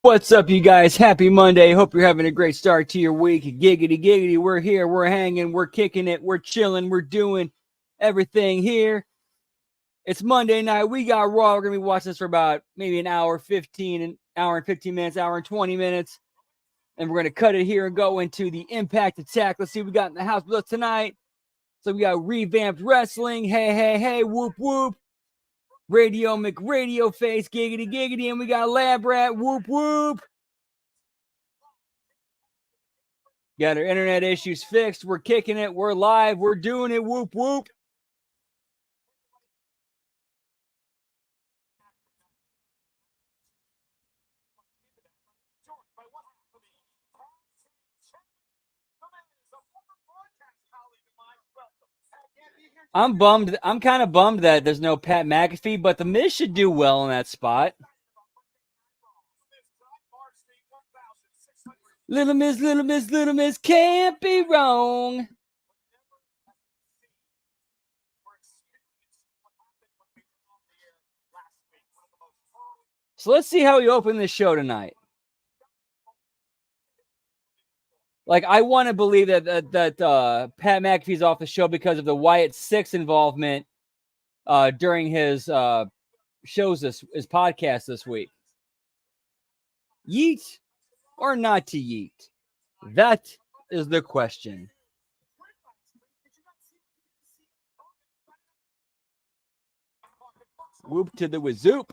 What's up, you guys? Happy Monday. Hope you're having a great start to your week. Giggity, giggity. We're here. We're hanging. We're kicking it. We're chilling. We're doing everything here. It's Monday night. We got Raw. We're going to be watching this for about maybe an hour, 15 minutes, hour and 20 minutes. And we're going to cut it here and go into the Impact Attack. Let's see what we got in the house with us tonight. So we got Revamped Wrestling. Hey, hey, hey. Whoop, whoop. Radio McRadio Face, giggity giggity, and we got Lab Rat, whoop whoop. Got our internet issues fixed. We're kicking it. We're live. We're doing it. Whoop whoop. I'm bummed. I'm kind of bummed that there's no Pat McAfee, but the Miz should do well in that spot. Little Miss can't be wrong. So let's see how we open this show tonight. Like, I want to believe that Pat McAfee's off the show because of the Wyatt Six involvement during his shows, his podcast this week. Yeet or not to yeet? That is the question. Whoop to the wazoop.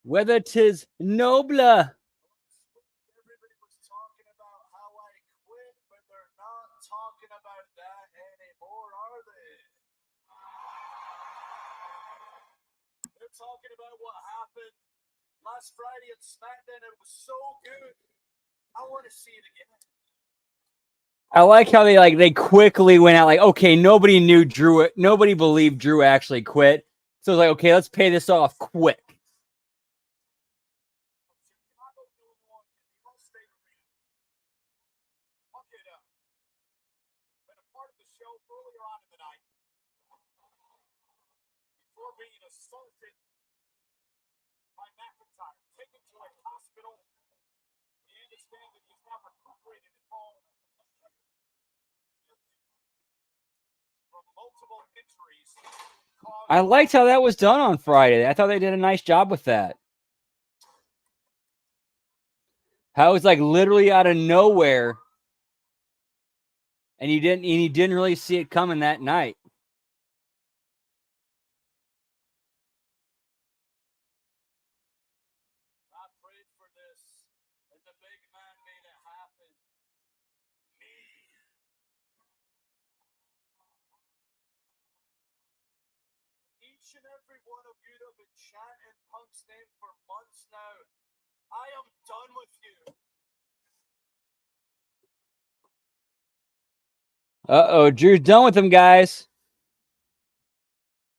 Whether 'tis nobler. Everybody was talking about how I quit, but they're not talking about that anymore, are they? They're talking about what happened last Friday at SmackDown. It was so good. I want to see it again. I like how they quickly went out like, okay, nobody knew Drew. Nobody believed Drew actually quit. So it's like, okay, let's pay this off quick. I liked how that was done on Friday. I thought they did a nice job with that. How it was like literally out of nowhere, and you didn't really see it coming that night. I prayed for this, and the big man made it happen. Me. Each and every one of you that have been chanting Punk's name for months now, I am done with you. Uh-oh, Drew's done with them, guys.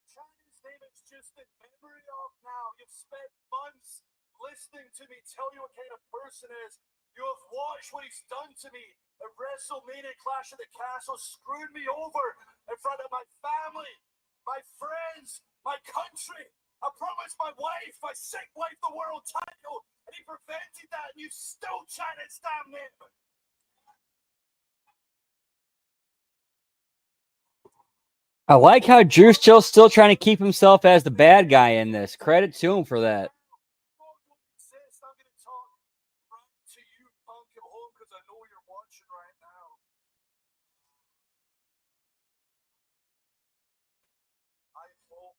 Chanting his name is just in memory of now. You've spent months listening to me tell you what kind of person he is. You have watched what he's done to me at WrestleMania Clash of the Castle, screwed me over in front of my family, my friends, my country. I promised my wife, my sick wife, the world title, and he prevented that, and you still chant his damn name. I like how Drew's still trying to keep himself as the bad guy in this. Credit to him for that. I'm going to talk right to you, Punk, at home, because I know you're watching right now. I hope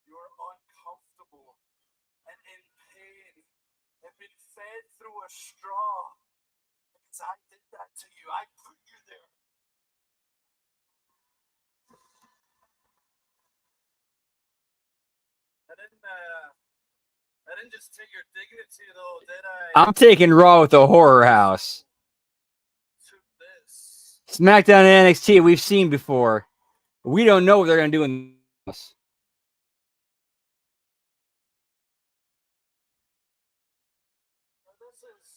you're uncomfortable and in pain and been fed through a straw, because I did that to you. I put you there. I didn't just take your dignity, though, did I? I'm taking Raw with the Horror House. Took this. SmackDown and NXT we've seen before. We don't know what they're going to do in this. This is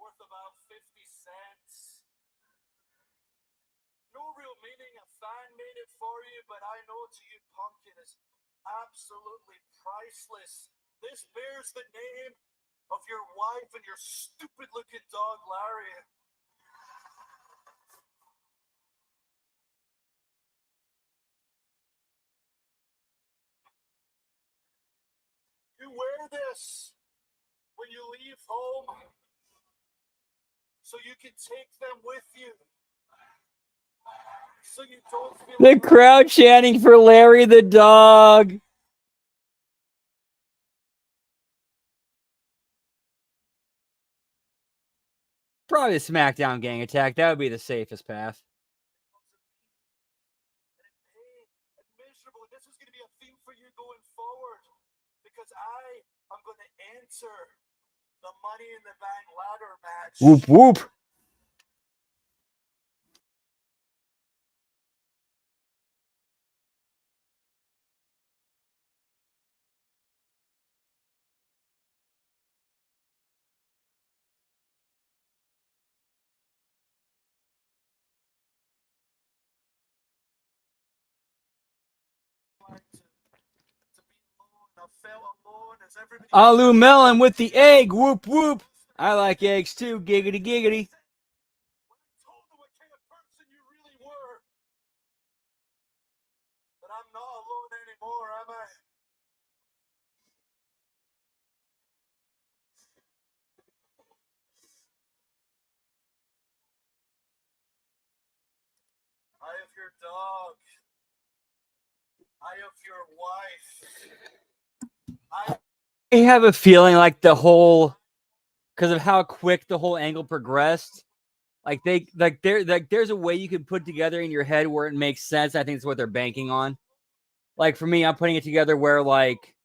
worth about 50 cents. No real meaning. A fan made it for you, but I know to you, Pumpkin is absolutely priceless. This bears the name of your wife and your stupid-looking dog, Larry. You wear this when you leave home so you can take them with you. So you don't feel The crowd chanting for Larry the dog. Probably a SmackDown gang attack. That would be the safest path. and miserable. This is going to be a theme for you going forward because I am going to enter the Money in the Bank ladder match. Whoop whoop. Alu Melon with the egg. Whoop whoop. I like eggs too. Giggity giggity. But I'm not alone anymore, am I? I have your dog. I have your wife. I have a feeling like the whole, because of how quick the whole angle progressed, there's a way you can put together in your head where it makes sense. I think it's what they're banking on. Like for me, I'm putting it together where, like,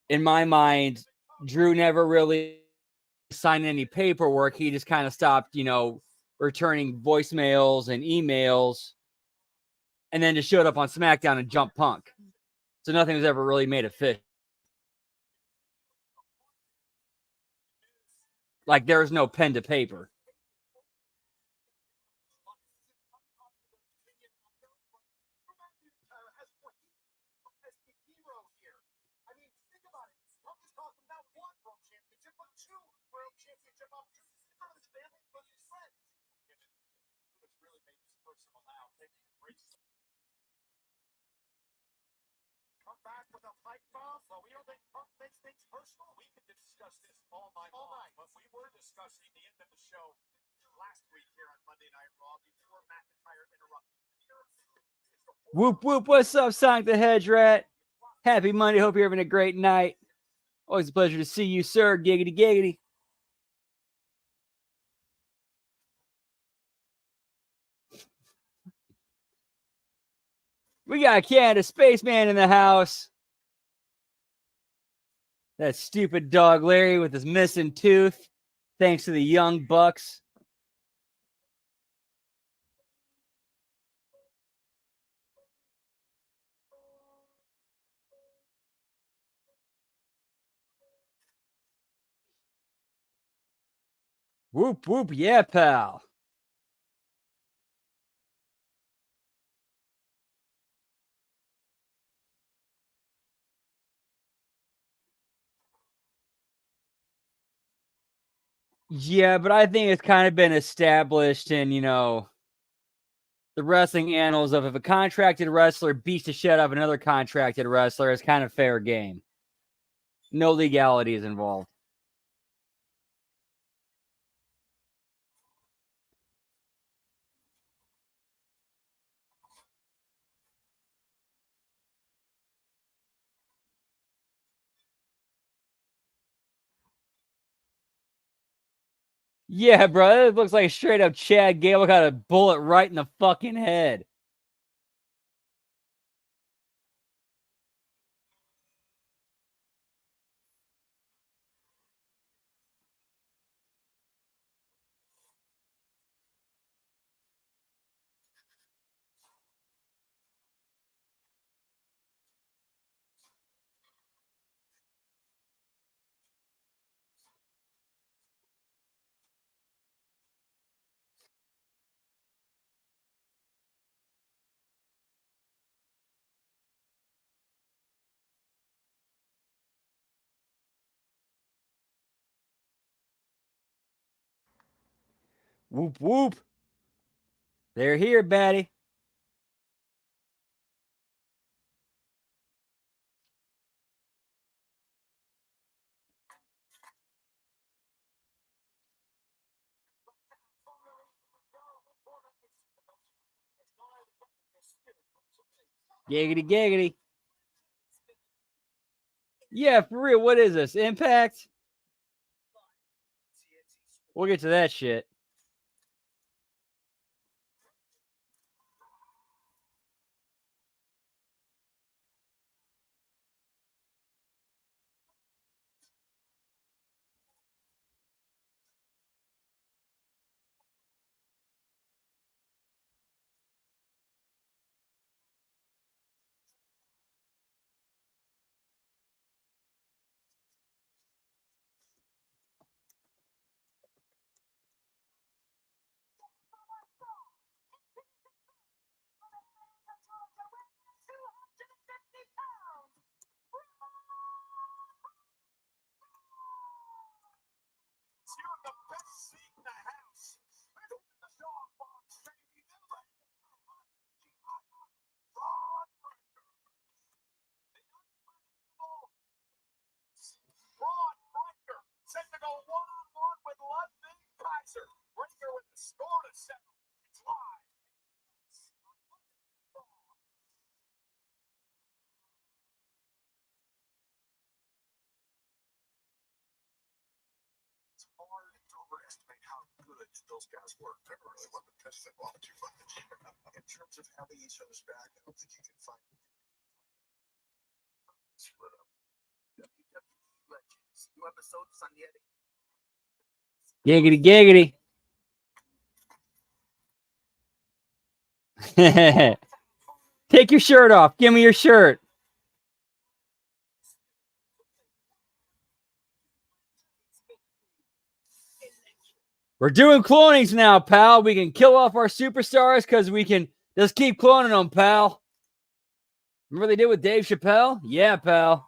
in my mind, Drew never really signed any paperwork. He just kind of stopped, returning voicemails and emails, and then just showed up on SmackDown and jumped Punk. So nothing was ever really made official. Like there was no pen to paper. With a pipe bomb? Well, we don't think Punk makes things personal. We can discuss this all night long. But we were discussing the end of the show last week here on Monday Night Raw before McIntyre interrupted. Whoop whoop! What's up, Sonic the Hedge Rat? Happy Monday. Hope you're having a great night. Always a pleasure to see you, sir. Giggity giggity. We got Canada Spaceman in the house. That stupid dog Larry with his missing tooth. Thanks to the Young Bucks. Whoop whoop, yeah, pal. Yeah, but I think it's kind of been established in, the wrestling annals of if a contracted wrestler beats the shit out of another contracted wrestler, it's kind of fair game. No legality is involved. Yeah, bro, it looks like straight up Chad Gable got a bullet right in the fucking head. Whoop whoop. They're here, Batty. Giggity giggity. Yeah, for real. What is this? Impact? We'll get to that shit. You're the best seat in the house. The dog box, baby. Braun Breaker set to go one-on-one with Ludwig Kaiser. Breaker with the score to settle. It's live. It's hard to overestimate how good those guys were. Never really want to test them all too much. In terms of having each other's back, I don't think you can find split up. WWE Legends. New episode Sunday. Giggity giggity. Take your shirt off. Give me your shirt. We're doing clonings now, pal. We can kill off our superstars because we can just keep cloning them, pal. Remember they did with Dave Chappelle? Yeah, pal.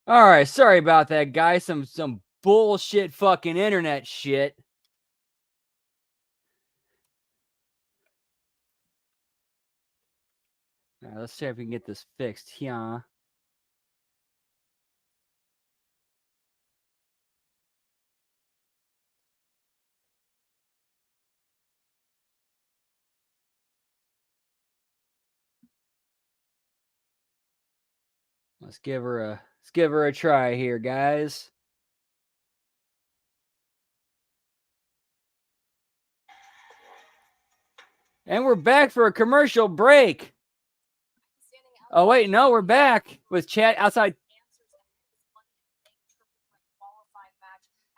All right, sorry about that, guys. Some bullshit fucking internet shit. All right, let's see if we can get this fixed here. Let's give her a try here, guys. And we're back for a commercial break. Oh wait, no, we're back with chat outside.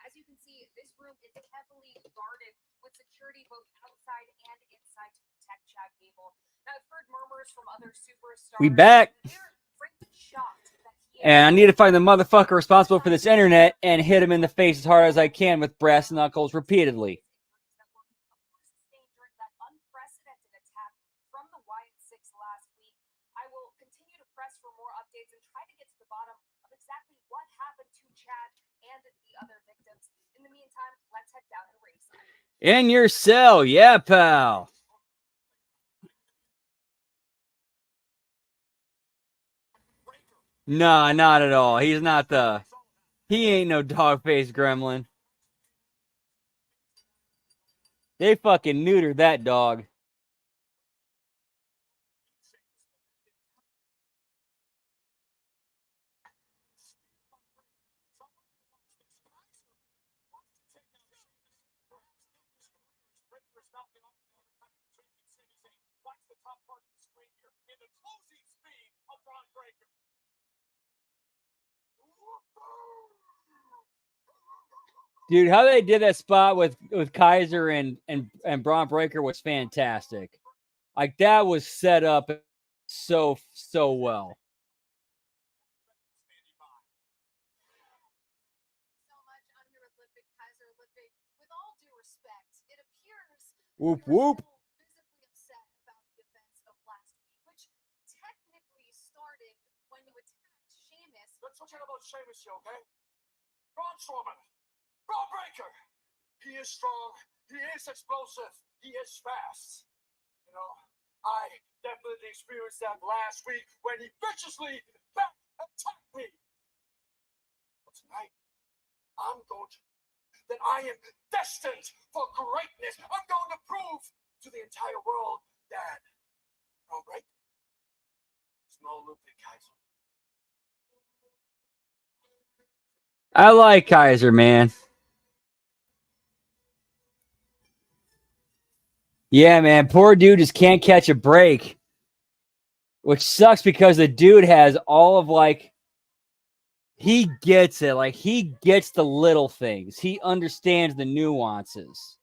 As you can see, this room is heavily guarded with security both outside and inside to protect Chad Gable. Now, I've heard murmurs from other superstars. We back. They're frankly shocked that he And I need to find the motherfucker responsible for this internet and hit him in the face as hard as I can with brass knuckles repeatedly. that were, of course, sustained during that unprecedented attack from the Wyatt 6 last week. I will continue to press for more updates and try to get to the bottom of exactly what happened to Chad and the other victims. In the meantime, let's head down to ringside. In your cell, yeah, pal. Nah, not at all. He's not the. He ain't no dog-faced gremlin. They fucking neutered that dog. Dude, how they did that spot with Kaiser and Braun Breaker was fantastic. Like that was set up so well. So much. I'm here with Ludwig Kaiser. Ludwig, with all due respect, it appears Whoop you're whoop. still visibly upset about the events of last week, which technically started when you attacked Sheamus. Let's talk about Sheamus, okay? Braun Strowman, Braun Breaker. He is strong. He is explosive. He is fast. You know, I definitely experienced that last week when he viciously back attacked me. But tonight, I'm going to that I am destined for greatness. I'm going to prove to the entire world that Braun Breaker is no Ludwig Kaiser. I like Kaiser, man. Yeah, man. Poor dude just can't catch a break. Which sucks because the dude has all of like he gets it. Like he gets the little things. He understands the nuances.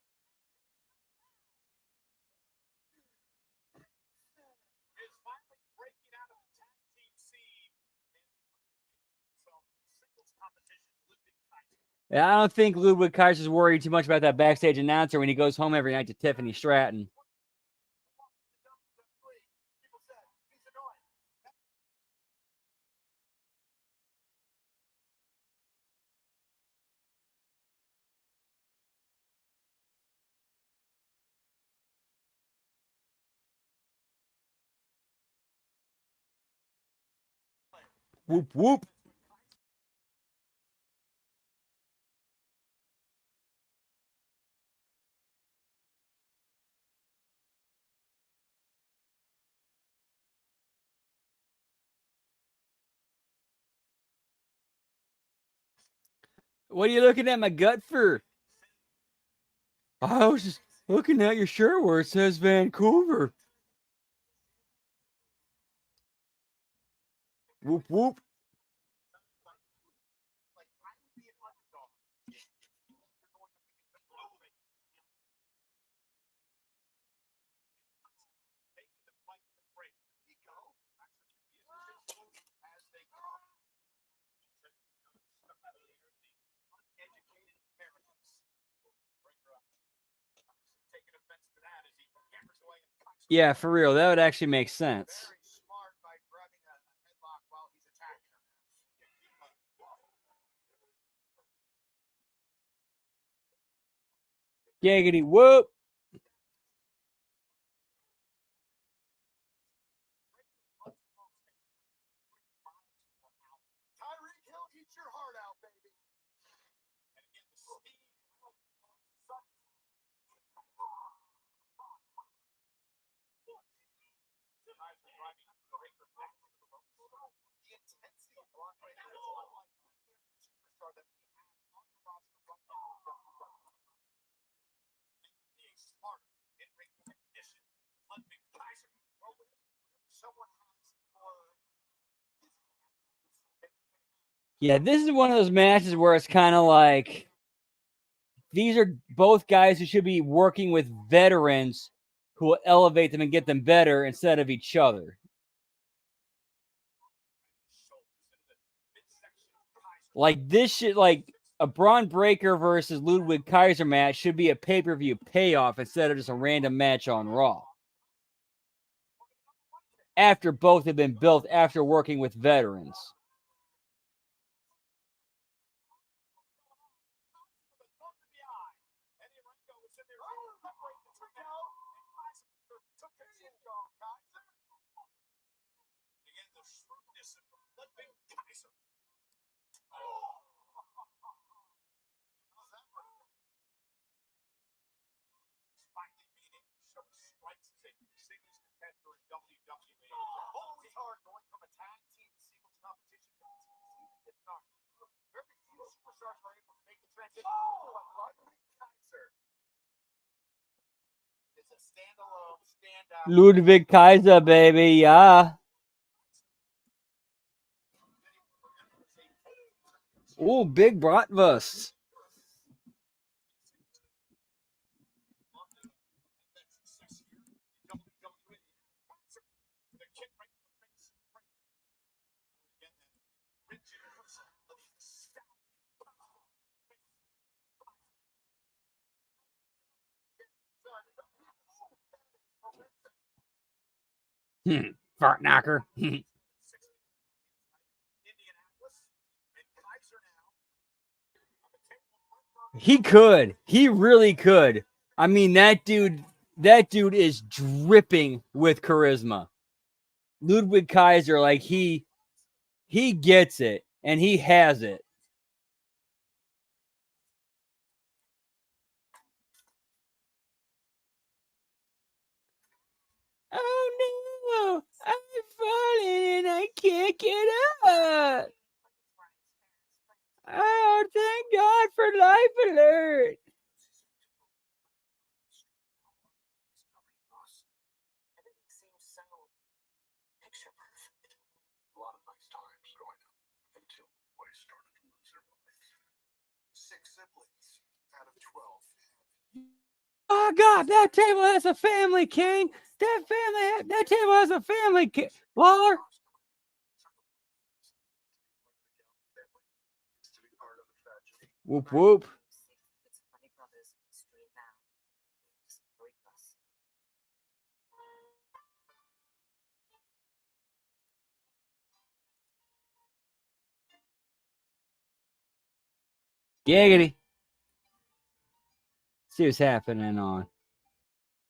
I don't think Ludwig Kaiser's worried too much about that backstage announcer when he goes home every night to Tiffany Stratton. Whoop whoop. What are you looking at my gut for? I was just looking at your shirt where it says Vancouver. Whoop whoop. Yeah, for real. That would actually make sense. Giggity whoop. Yeah, this is one of those matches where it's kind of like these are both guys who should be working with veterans who will elevate them and get them better instead of each other. Like this shit, like a Braun Breaker versus Ludwig Kaiser match should be a pay-per-view payoff instead of just a random match on Raw. After both have been built after working with veterans. Ludwig Kaiser, baby, yeah. Ooh, big bratwurst. Fart knocker. He could. He really could. I mean, that dude is dripping with charisma. Ludwig Kaiser, like he gets it and he has it. Oh no, I'm falling and I can't get up. Oh, thank God for Life Alert. Oh God, that table has a family, King. That table has a family, Lawler. Whoop whoop. Giggity. See what's happening on.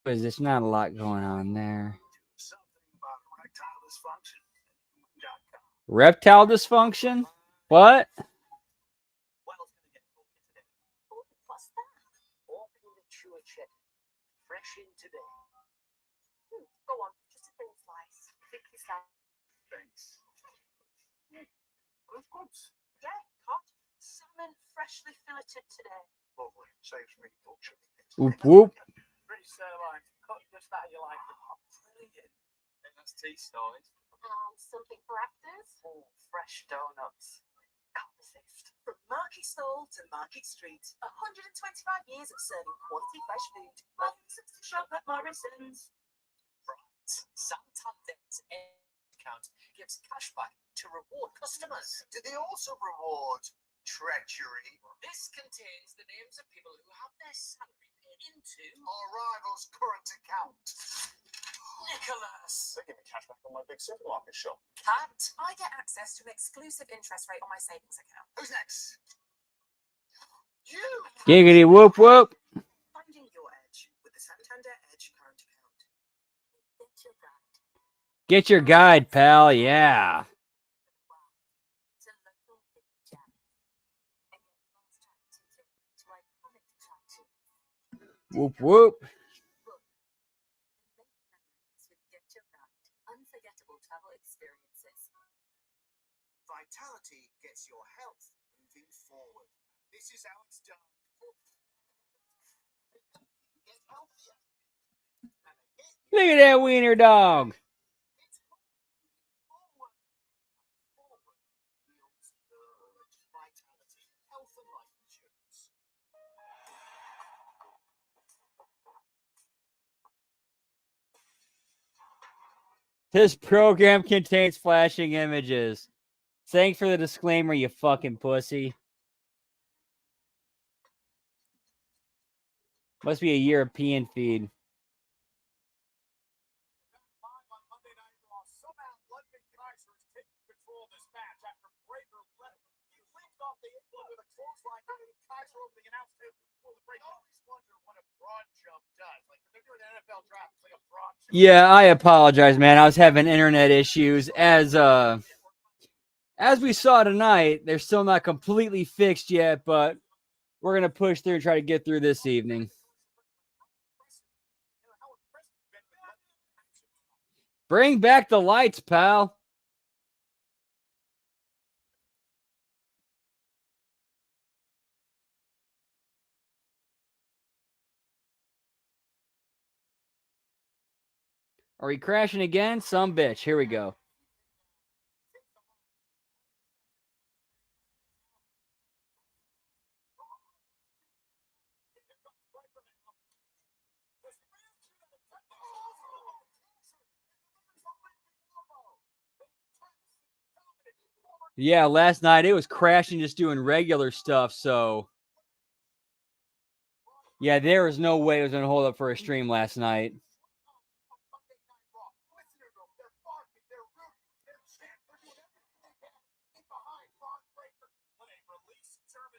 Because there's not a lot going on there. Reptile dysfunction? What? Go on, just a thin slice. Thickly sliced. Thanks. Yeah, hot salmon, freshly filleted today. Lovely. Saves me butcher. Whoop whoop. Pretty sirloin. Cut just that you like. Brilliant. And that's tea started. Something for actors? Oh, fresh donuts. Can't resist. From Market Stall to Market Street, 125 years of serving quality fresh food. Thousands to shop at Morrison's. Right. Santander's account gives cash back to reward customers. Do they also reward treachery? This contains the names of people who have their salary paid into Our rival's current account. Nicholas. They give me cash back on my big supermarket shop. Cat. I get access to an exclusive interest rate on my savings account. Who's next? You! Giggity whoop whoop. Finding your edge with the Santander Edge current account. Get your guide. Get your guide, pal. Yeah. To local hidden gems. And get fast track ticket to iconic attractions. Whoop whoop. Book and make memories with Get Your Guide. Unforgettable travel experiences. Vitality gets your health moving forward. This is how it's done. Get healthier. Look at that wiener dog. This program contains flashing images. Thanks for the disclaimer, you fucking pussy. Must be a European feed. Live on Monday Night Raw. Somehow Ludwig Kaiser is taking control of this match after Breaker left. He linked off the apron with a clothesline, and Kaiser over the announce table before the break. I always wonder what a broad jump does. Like when they're doing an NFL draft, it's like a broad jump. Yeah, I apologize, man. I was having internet issues. As we saw tonight, they're still not completely fixed yet, but we're gonna push through and try to get through this evening. Bring back the lights, pal. Are we crashing again? Some bitch. Here we go. Yeah, last night it was crashing, just doing regular stuff. So, yeah, there was no way it was going to hold up for a stream last night.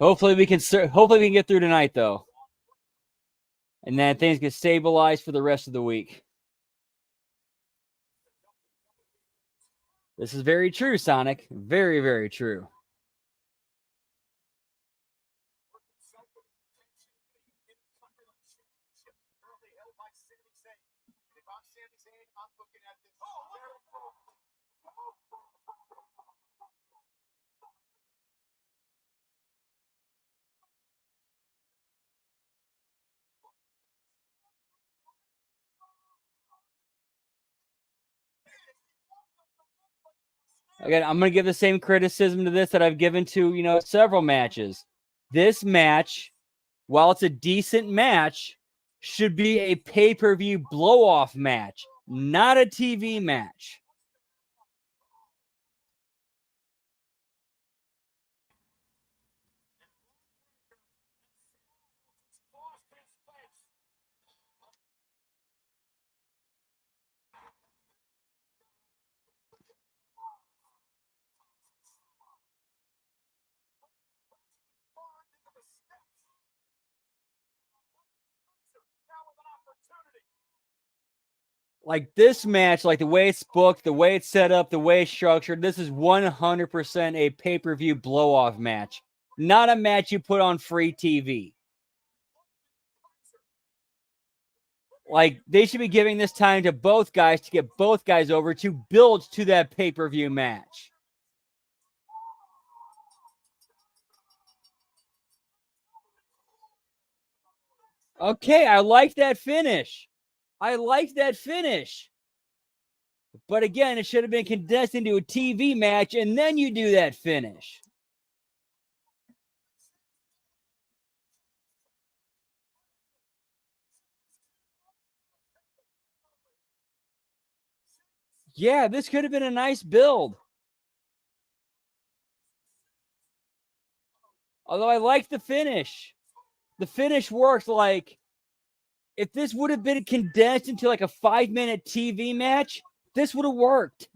Hopefully we can get through tonight, though, and then things get stabilized for the rest of the week. This is very true, Sonic. Very, very true. Again, I'm going to give the same criticism to this that I've given to, several matches. This match, while it's a decent match, should be a pay-per-view blow-off match, not a TV match. Like this match, like the way it's booked, the way it's set up, the way it's structured, this is 100% a pay-per-view blow-off match, not a match you put on free TV. Like, they should be giving this time to both guys to get both guys over to build to that pay-per-view match. Okay, I like that finish. But again, it should have been condensed into a TV match, and then you do that finish. Yeah, this could have been a nice build. Although I like the finish. The finish worked. Like, if this would have been condensed into like a 5-minute TV match, this would have worked.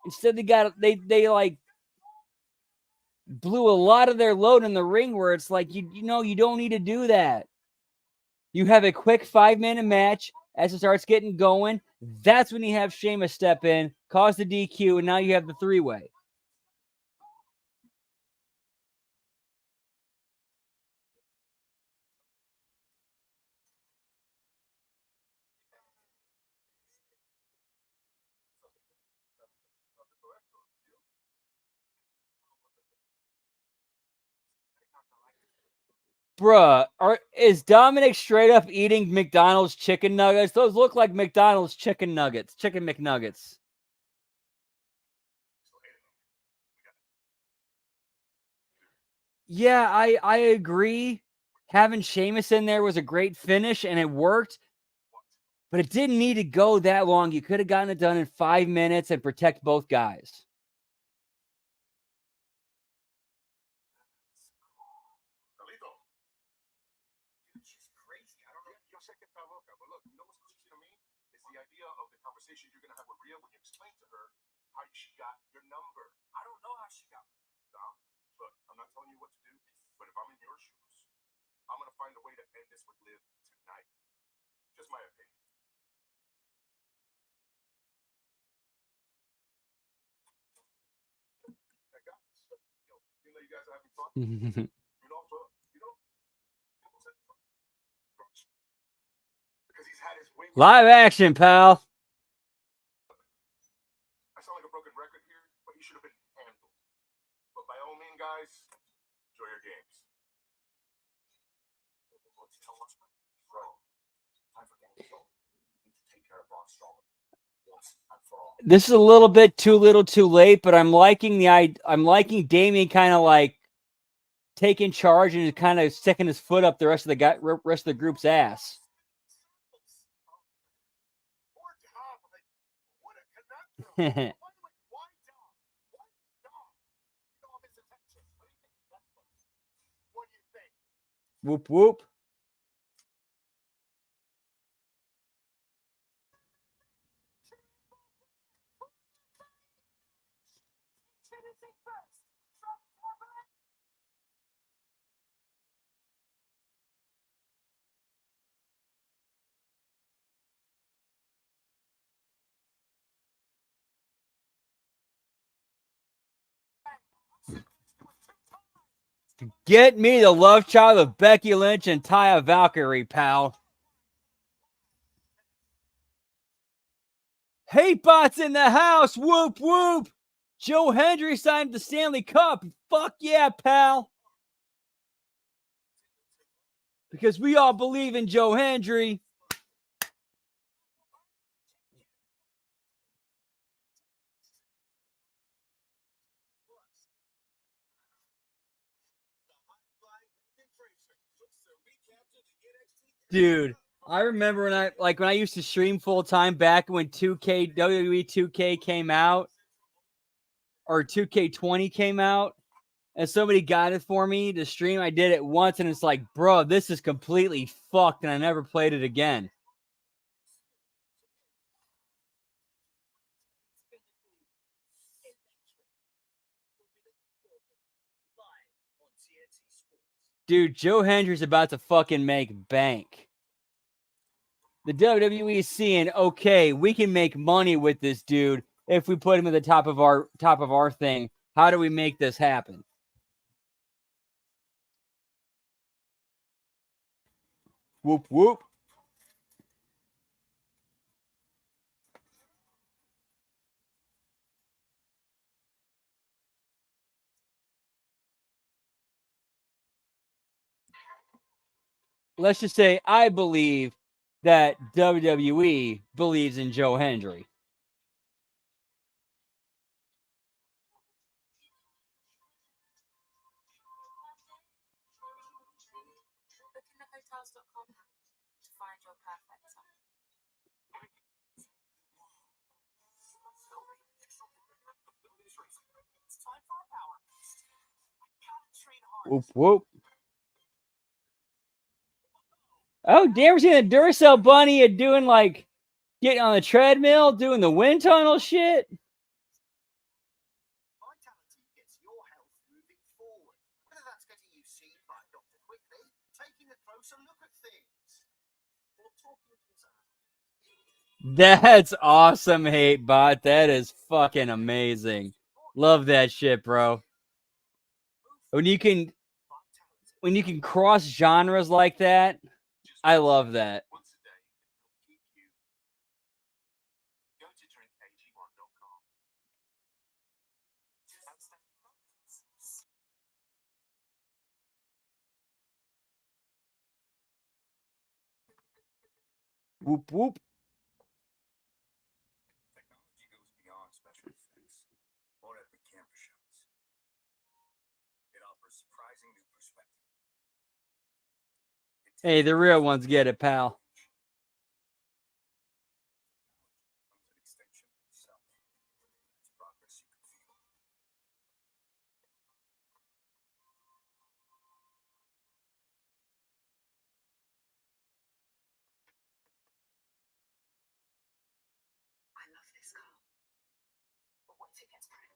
Instead, they like blew a lot of their load in the ring where it's like, you don't need to do that. You have a quick 5-minute match. As it starts getting going, that's when you have Sheamus step in, cause the DQ, and now you have the 3-way. Bruh, is Dominic straight up eating McDonald's chicken nuggets? Those look like McDonald's chicken nuggets, chicken McNuggets. Yeah, I agree. Having Sheamus in there was a great finish, and it worked. But it didn't need to go that long. You could have gotten it done in 5 minutes and protect both guys. She's crazy. I don't know. Yo sé que está loca, but look, you know what's crazy to me? Is the idea of the conversation you're gonna have with Rhea when you explain to her how she got your number. I don't know how she got my number. Dom, look, I'm not telling you what to do, but if I'm in your shoes, I'm gonna find a way to end this with Liv tonight. Just my opinion. Hey guys, yo, you know you guys are having fun. Because he's had his way. Live action, pal. I sound like a broken record here, but he should have been handled. But by all means, guys, enjoy your games. Let's tell us right. Time for game. We need to take care of Braun Strowman once and for all. This is a little bit too little, too late, but I'm liking Damien kind of like taking charge and kind of sticking his foot up the rest of the group's ass. Whoop whoop. Get me the love child of Becky Lynch and Taya Valkyrie, pal. Hate bots in the house. Whoop whoop. Joe Hendry signed the Stanley Cup. Fuck yeah, pal. Because we all believe in Joe Hendry. Dude, I remember when I used to stream full time back when WWE 2K came out or 2K20 came out, and somebody got it for me to stream. I did it once, and it's like, bro, this is completely fucked, and I never played it again. Dude, Joe Hendry's about to fucking make bank. The WWE is seeing, okay, we can make money with this dude if we put him at the top of our thing. How do we make this happen? Whoop whoop. Let's just say I believe that WWE believes in Joe Hendry. Bookinghotels.com to find your perfect time. It's time for a power boost. I gotta train hard. Whoop whoop. Oh, damn, we're seeing the Duracell Bunny doing like getting on the treadmill, doing the wind tunnel shit. Vitality gets your health moving forward. Whether that's getting you seen by Dr. Quickly, taking a closer look at things, or talking things out. That's awesome, Hate Bot. That is fucking amazing. Love that shit, bro. When you can cross genres like that, I love that. Once a day will keep you. Go to drinkag1.com. Whoop whoop. Technology goes beyond special effects or epic camera shots. It offers surprising new perspective. Hey, the real ones get it, pal. darkness you can feel. I love this car. But what if it gets pregnant?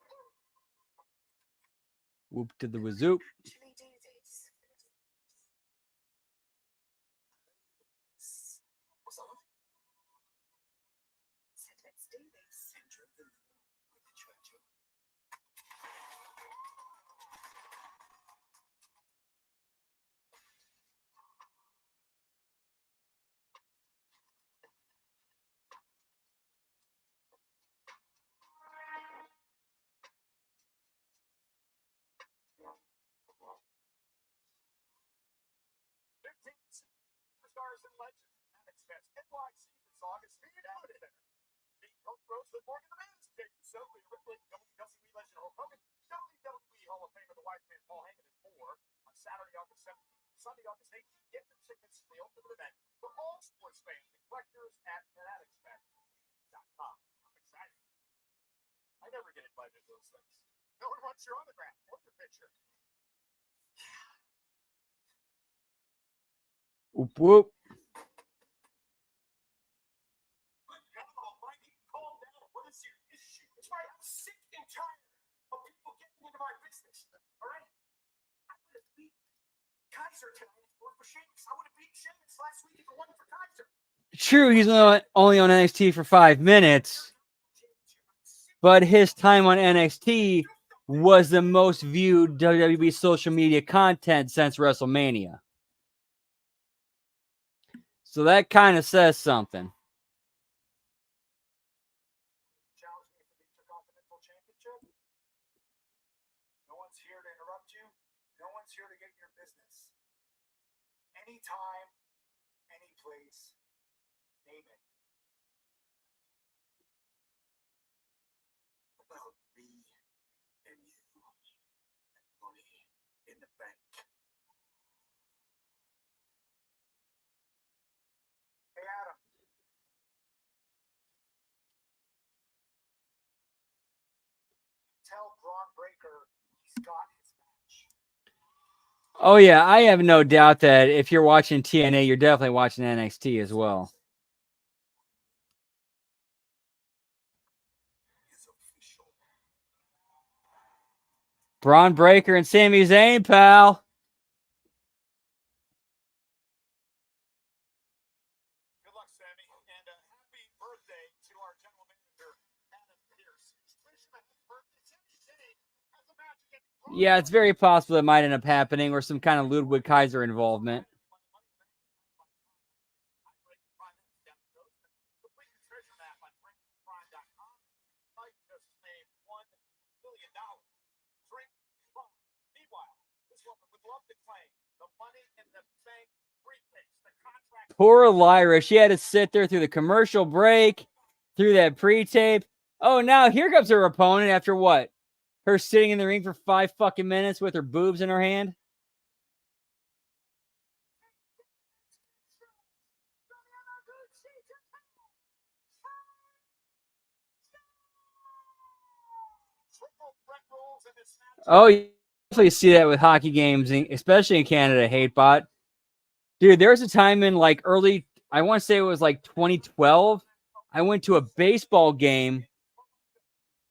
Whoop to the wazoo. Actually do this. What's on? Said let's do this. Enter the room with the Churchill. Stars and legends. It's Fest NYC this August. Be out of there. Meet Coach Rose the Morgan the Man's King. So Rhea Ripley, WWE legend Hulk Hogan, WWE Hall of Famer the Wise Man Paul Heyman, and more on Saturday, August 17th, Sunday, August 18th. Get your tickets to the ultimate event for all sports fans and collectors at fanaticsfest.com. I'm excited. I never get invited to those things. No one wants your autograph or your picture. Whoop whoop. God almighty, calm down. What is your issue? It's right. I'm sick and tired of people getting into my business. All right? I would have beat Kaiser tonight if it weren't for Sheamus. I would have beat Sheamus last week if it wasn't for Kaiser. True, he's only on NXT for 5 minutes, but his time on NXT was the most viewed WWE social media content since WrestleMania. So that kind of says something. Challenge me for the Intercontinental Championship. No one's here to interrupt you. No one's here to get in your business. Anytime, any place, name it. About me and you and money in the bank. Hey, Adam. Tell Braun Breaker he's got his match. Oh yeah, I have no doubt that if you're watching TNA, you're definitely watching NXT as well. Is official. Braun Breaker and Sami Zayn, pal. Good luck, Sammy, and happy birthday to our general manager, Adam Pearce. Wish him a happy birthday. Sami Zayn has a match against Braun Yeah, it's very possible it might end up happening, or some kind of Ludwig Kaiser involvement. Complete your treasure map on drinkprime.com. Might just save $1 million. Drink Prime. Meanwhile, this woman would love to claim the money in the bank briefcase, the contract. Poor Lyra, she had to sit there through the commercial break, through that pre-tape. Oh, now here comes her opponent after what? Her sitting in the ring for 5 fucking minutes with her boobs in her hand? Triple threat rolls in this match. Oh, you definitely see that with hockey games, especially in Canada, HateBot. Dude, there was a time in like early, I want to say it was like 2012, I went to a baseball game,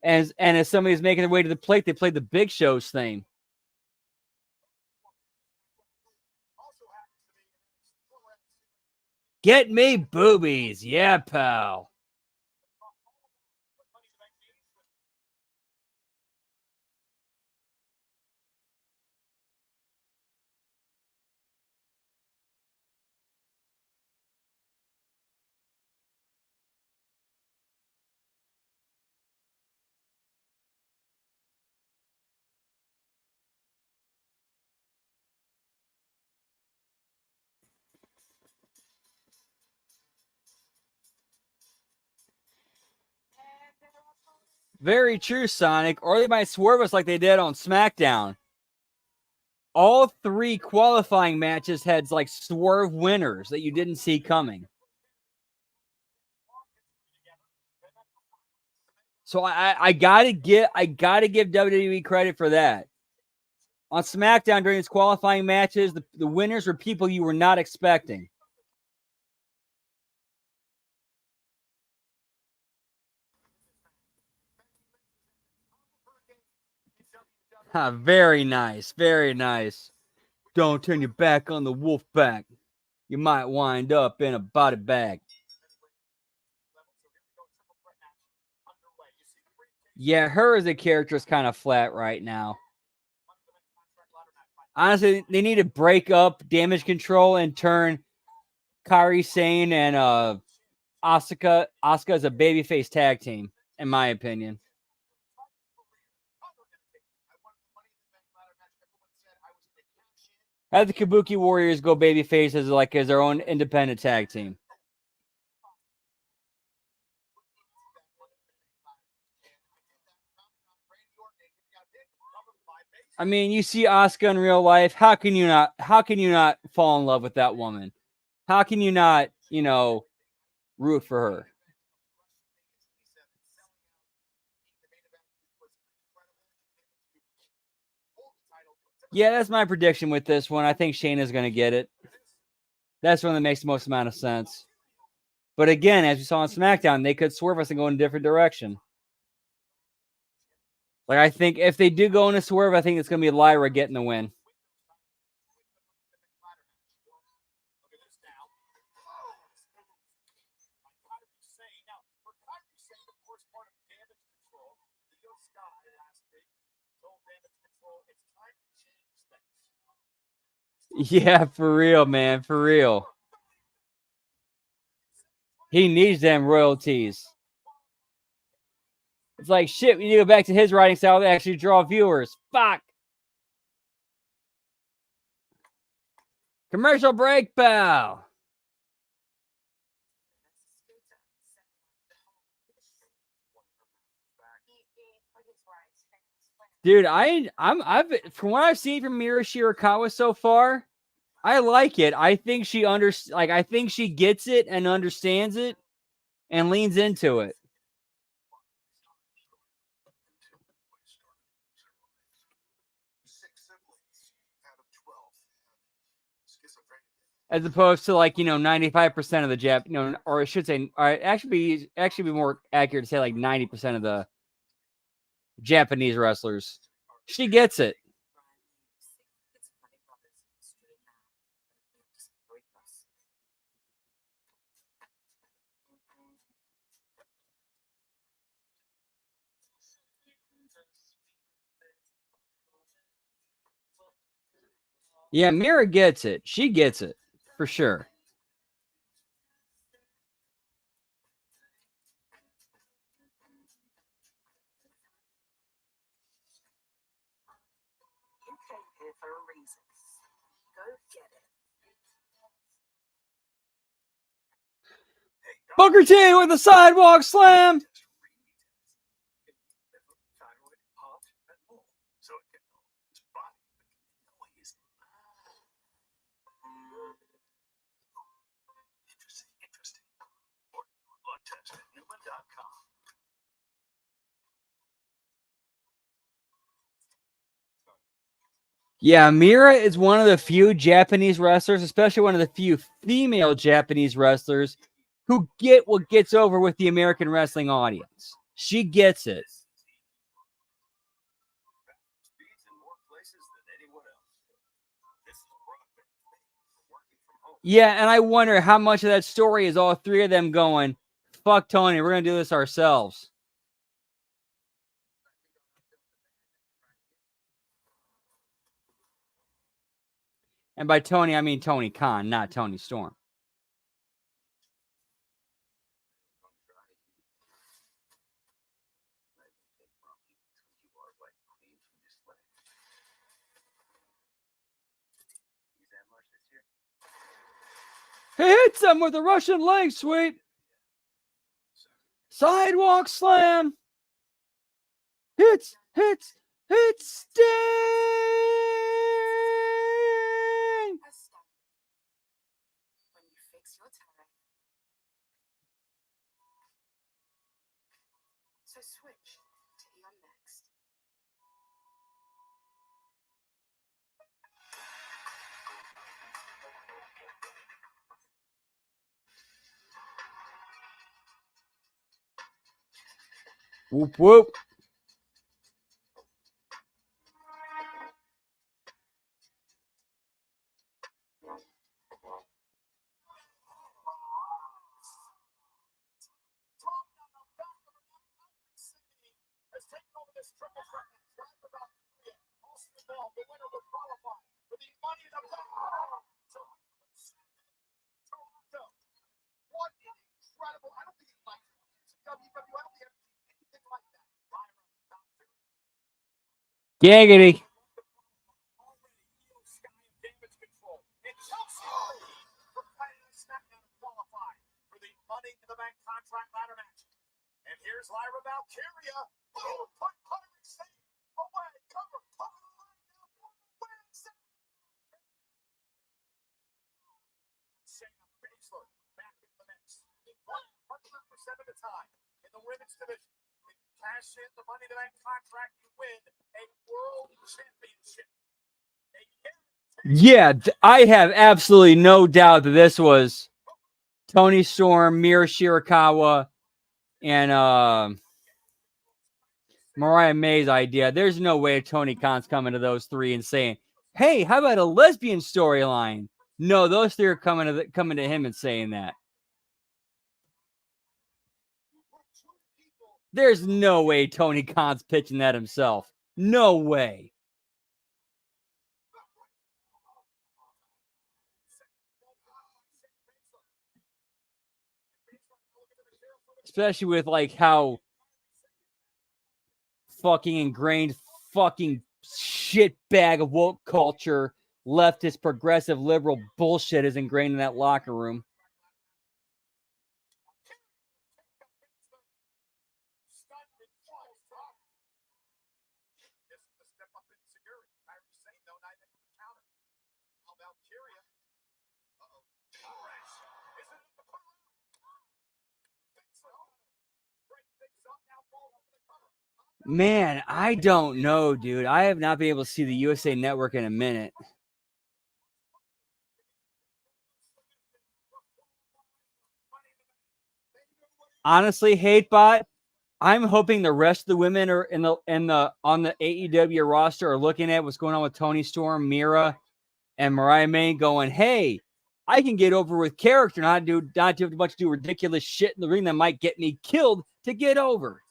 and as somebody's making their way to the plate, they played the Big Show's theme. Get me boobies. Yeah, pal. Very true, Sonic. Or they might swerve us like they did on SmackDown. All 3 qualifying matches had like swerve winners that you didn't see coming. So I gotta give WWE credit for that. On SmackDown during its qualifying matches, the winners were people you were not expecting. Very nice, very nice. Don't turn your back on the wolf pack. You might wind up in a body bag. Yeah, her as a character is kind of flat right now. Honestly, they need to break up Damage Control and turn Kairi Sane and Asuka as a babyface tag team, in my opinion. Have the Kabuki Warriors go babyface as their own independent tag team. I mean, you see Asuka in real life. How can you not fall in love with that woman? How can you not, root for her? Yeah, that's my prediction with this one. I think Shayna's going to get it. That's one that makes the most amount of sense. But again, as we saw on SmackDown, they could swerve us and go in a different direction. Like, I think if they do go in a swerve, I think it's going to be Lyra getting the win. Yeah, for real, man. For real. He needs them royalties. It's like, shit, we need to go back to his writing style to actually draw viewers. Fuck. Commercial break, pal. Dude, I've from what I've seen from Mira Shirakawa so far, I like it. I think I think she gets it and understands it and leans into it. As opposed to 95% of the Jap, or I should say, or actually be more accurate to say 90% of the Japanese wrestlers. She gets it. Yeah, Mira gets it. She gets it for sure. You came here for a reason. Go get it. Booker T with the sidewalk slam. Yeah, Mira is one of the few Japanese wrestlers, especially one of the few female Japanese wrestlers, who get what gets over with the American wrestling audience. She gets it. Yeah, and I wonder how much of that story is all three of them going, fuck Tony, we're going to do this ourselves. And by Tony, I mean Tony Khan, not Tony Storm. He hits him with a Russian leg sweep. Sidewalk slam. Hits. Sting. When you fix your tie. So switch. Whoop, whoop. Has taken over this triple threat match. Right about also involved. The winner will qualify for the Money in the Bank. Toronto. What an incredible! I don't think it's like WWE. I don't think anything like that. Giggity. Already Io Sky in damage control. And Chelsea for fighting a SmackDown to qualify for the Money in the Bank contract ladder match. And here's Lyra Valkyria. Boom! Put Kyrie Sane away. Cover. Over the line now. Win. Shayna Baszler back in the mix. 100% of the time in the women's division. If you cash in the Money in the Bank contract, you win a world championship. Yeah, I have absolutely no doubt that this was Tony Storm, Mira Shirakawa, and Mariah May's idea. There's no way Tony Khan's coming to those three and saying, "Hey, how about a lesbian storyline?" No, those three are coming to him and saying that. There's no way Tony Khan's pitching that himself. No way. Especially with like how fucking ingrained fucking shit bag of woke culture, leftist, progressive, liberal bullshit is ingrained in that locker room. Man, I don't know, dude. I have not been able to see the USA Network in a minute. Honestly, HateBot, I'm hoping the rest of the women are on the AEW roster are looking at what's going on with Tony Storm, Mira, and Mariah May, going, "Hey, I can get over with character, not do a bunch of ridiculous shit in the ring that might get me killed to get over."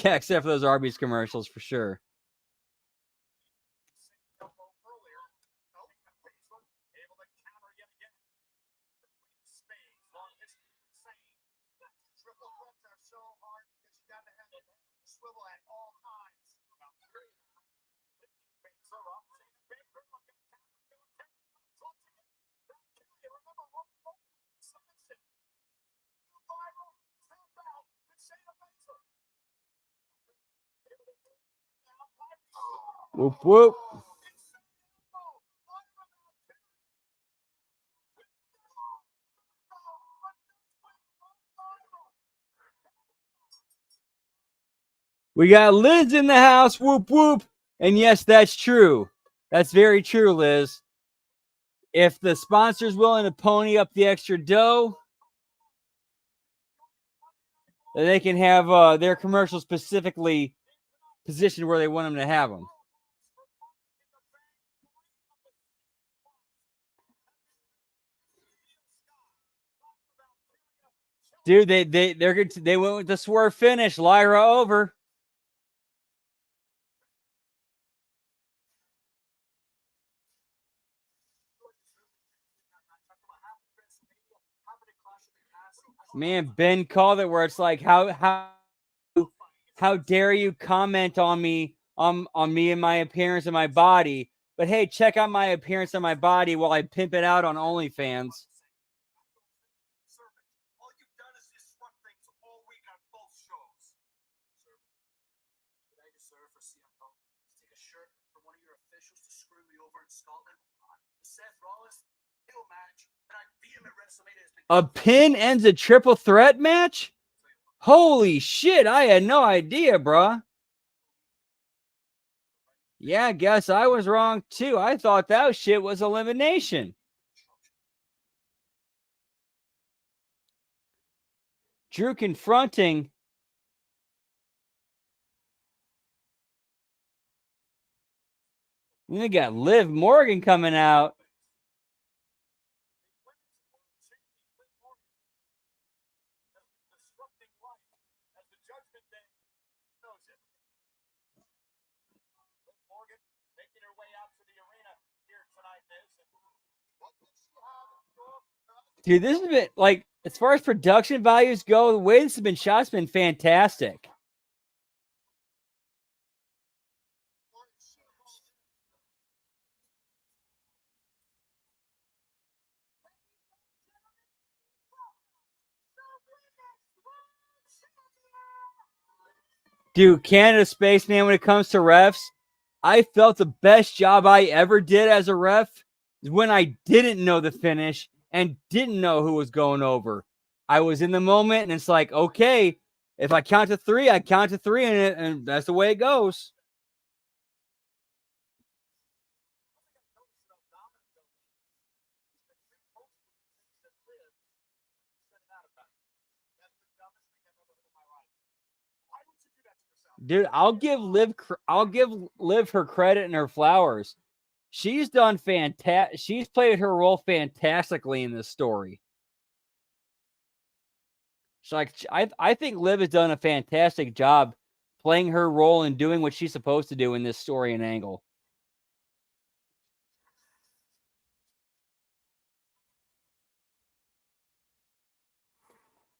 Yeah, except for those Arby's commercials, for sure. Whoop, whoop. We got Liz in the house. Whoop, whoop. And yes, that's true. That's very true, Liz. If the sponsor's willing to pony up the extra dough, then they can have their commercials specifically positioned where they want them to have them. Dude, they went with the swerve finish. Lyra over. Man, Ben called it where it's like, how dare you comment on me on me and my appearance and my body? But hey, check out my appearance and my body while I pimp it out on OnlyFans. All you've done is disrupt things all week on both shows. Did I deserve for CM Punk to take a shirt from one of your officials to screw me over in Scotland? The Seth Rollins title match that I beat him at WrestleMania has been A pin ends a triple threat match? Holy shit, I had no idea, bruh. Yeah, I guess I was wrong too. I thought that shit was elimination. Drew confronting. And they got Liv Morgan coming out. Disrupting life as the Judgment Day knows it. Liv Morgan making her way out to the arena here tonight, Miz. Dude, this has been like, as far as production values go, the way this has been shot has been fantastic. Dude, Canada Spaceman, when it comes to refs, I felt the best job I ever did as a ref is when I didn't know the finish and didn't know who was going over. I was in the moment, and it's like, okay, if I count to three, I count to three, and that's the way it goes. Dude, I'll give Liv her credit and her flowers. She's done fantastic. She's played her role fantastically in this story. It's like, I think Liv has done a fantastic job playing her role and doing what she's supposed to do in this story and angle.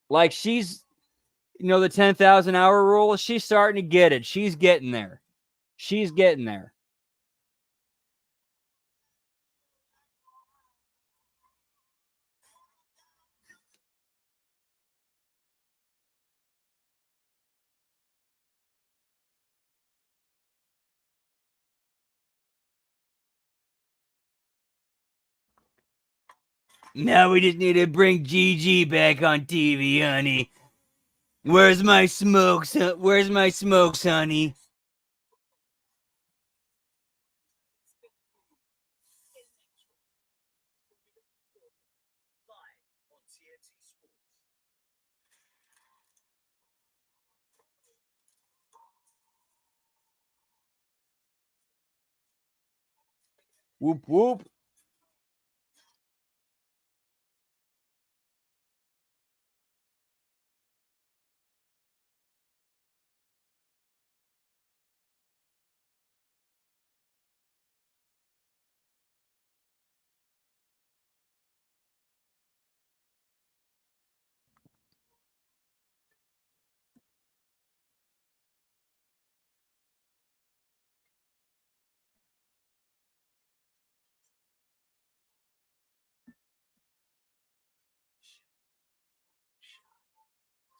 Like, she's, the 10,000 hour rule, she's starting to get it. She's getting there. She's getting there. Now we just need to bring Gigi back on TV, honey. Where's my smokes? Where's my smokes, honey? Whoop, whoop.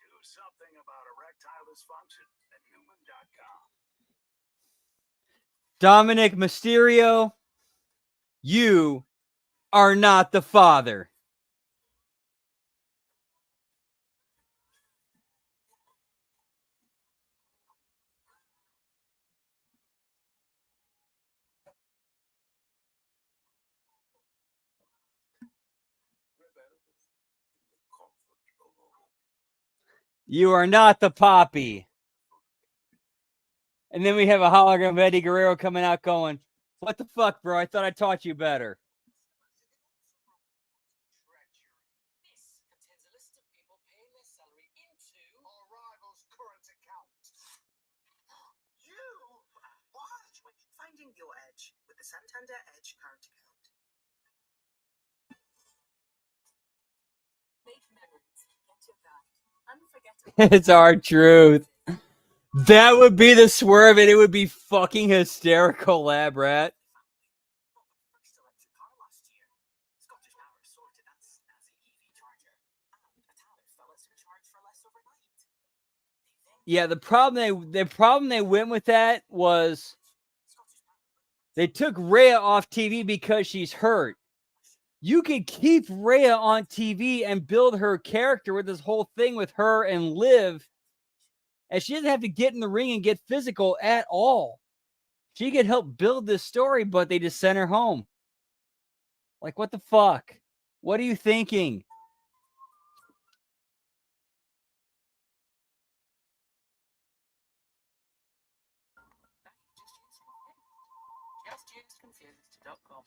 Do something about erectile dysfunction at Newman.com. Dominic Mysterio, you are not the father. You are not the Poppy. And then we have a hologram of Eddie Guerrero coming out going, what the fuck, bro? I thought I taught you better. This contains a list of people paying their salary into our rival's current account. You? What? Finding your edge with the Santander Edge current account. Make memories. Get your guide. Unforgettable. It's our truth. That would be the swerve, and it would be fucking hysterical, lab rat. First electric car last year. Scottish Power sorted as an EV charger, and a tariff that lets them charge for less overnight. Yeah, the problem they went with that was they took Rhea off TV because she's hurt. You could keep Rhea on TV and build her character with this whole thing with her and Liv, and she doesn't have to get in the ring and get physical at all. She could help build this story, but they just sent her home. Like, what the fuck? What are you thinking? JustUseConfused.com.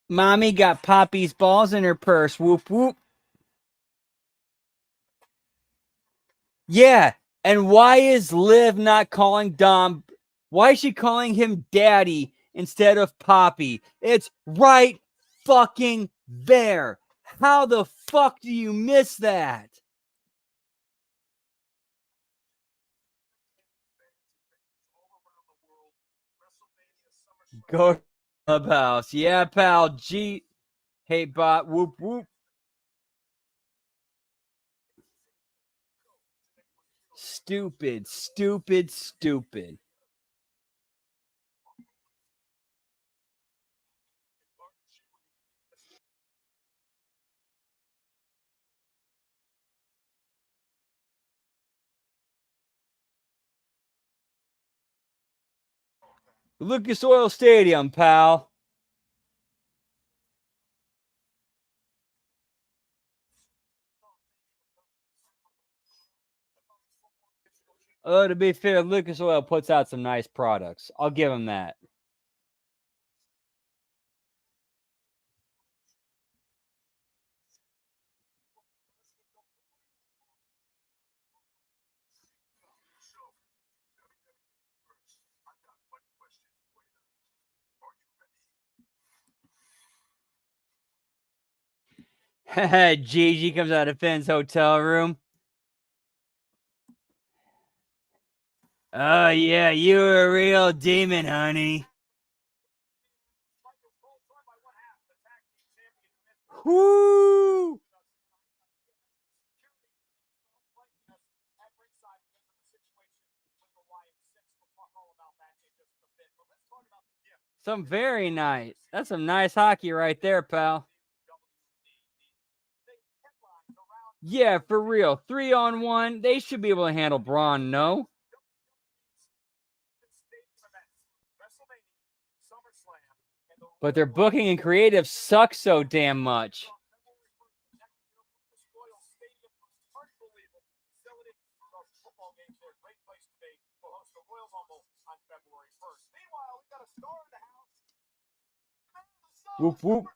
Mommy got Poppy's balls in her purse. Whoop, whoop. Yeah, and why is Liv not calling Dom? Why is she calling him Daddy instead of Poppy? It's right fucking there. How the fuck do you miss that? Go to Clubhouse. Yeah, pal. G. Hey, bot. Whoop, whoop. Stupid, stupid, stupid. Lucas Oil Stadium, pal. To be fair, Lucas Oil puts out some nice products. I'll give him that. Gigi comes out of Finn's hotel room. Oh, yeah, you're a real demon, honey. Whoo! Some very nice. That's some nice hockey right there, pal. Yeah, for real. 3-on-1. They should be able to handle Braun, no? But their booking and creative sucks so damn much. Whoop, whoop.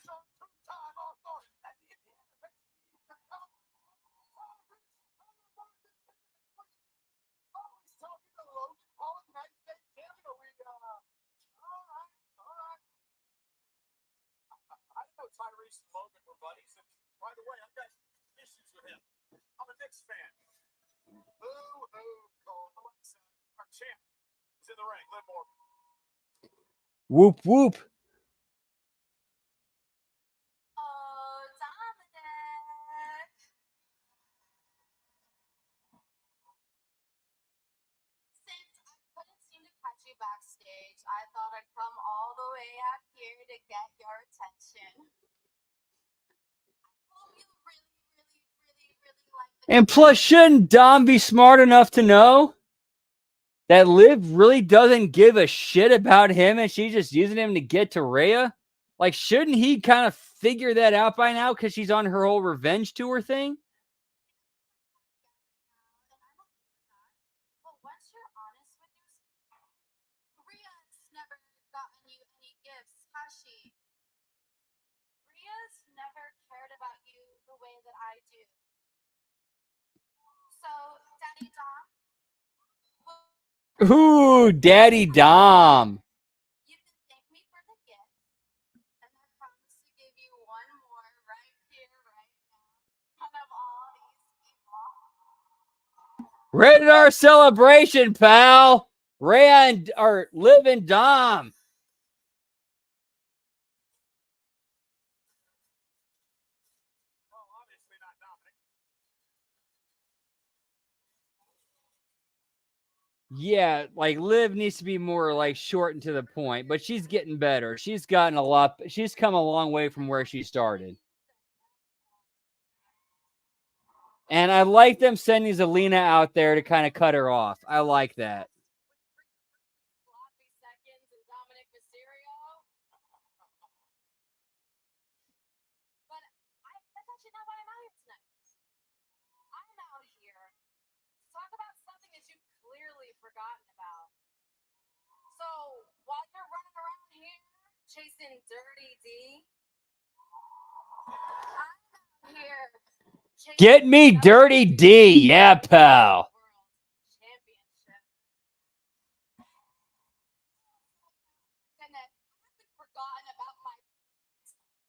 By the way, I've got issues with him. I'm a Knicks fan. Our champ is in the ring. Liv Morgan. Whoop, whoop. Oh, Dominic. Since I couldn't seem to catch you backstage, I thought I'd come all the way out here to get your attention. I hope you really like the And plus, shouldn't Dom be smart enough to know that Liv really doesn't give a shit about him and she's just using him to get to Rhea? Like, shouldn't he kind of figure that out by now because she's on her whole revenge tour thing? But once you're honest with yourself, Rhea's never gotten you any gifts, has she? Rhea's never cared about you the way that I do. So, Daddy Dom, Ooh, Daddy Dom. you can thank me for the gift, and I promise to give you one more right here, right now, in front of all these people. Rated R celebration, pal. Rhea and or Liv and Dom. Well, obviously not Dominic. Yeah, like Liv needs to be more like short and to the point, but she's getting better. She's gotten a lot. She's come a long way from where she started. And I like them sending Zelina out there to kind of cut her off. I like that. Sloppy seconds and not why I'm out here tonight. I'm out here to talk about something that you've clearly forgotten about. So, while you're running around here chasing Dirty D, I'm out here chasing Get me Dirty D. Yeah, pal. World Championship. Goodness, I haven't forgotten about my.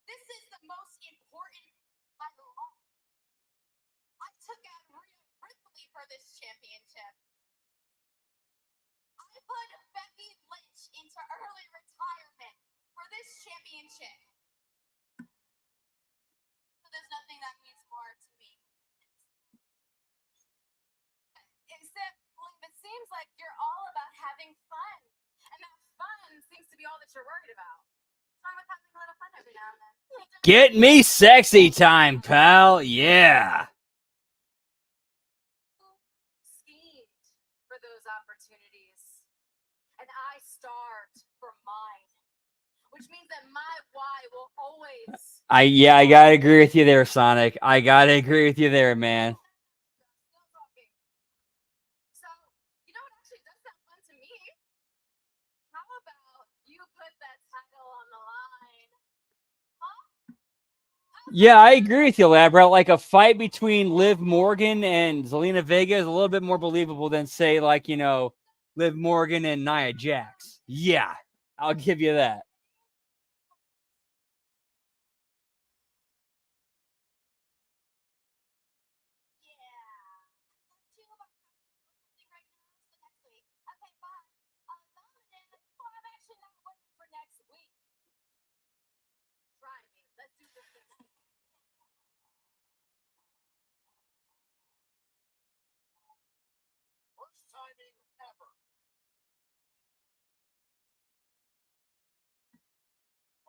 This is the most important of my life. I took out Rhea Ripley for this championship. I put Becky Lynch into early retirement for this championship. So there's nothing that means more to me. Except, it seems like you're all about having fun. And that fun seems to be all that you're worried about. What's wrong with having a little fun every now and then? Get me sexy time, pal. Yeah. Schemed for those opportunities. And I starved for mine. Which means that my why will always. I gotta agree with you there, Sonic. I gotta agree with you there, man. Still talking. So, you know what actually does sound fun to me? How about you put that title on the line? Huh? Yeah, I agree with you, Labra. Like a fight between Liv Morgan and Zelina Vega is a little bit more believable than, say, like, you know, Liv Morgan and Nia Jax. Yeah, I'll give you that. Yeah. You about something right now, so next week. Okay, bye. Dominant. Oh, I'm actually not waiting for next week. Try me. Let's do this thing. Worst timing ever.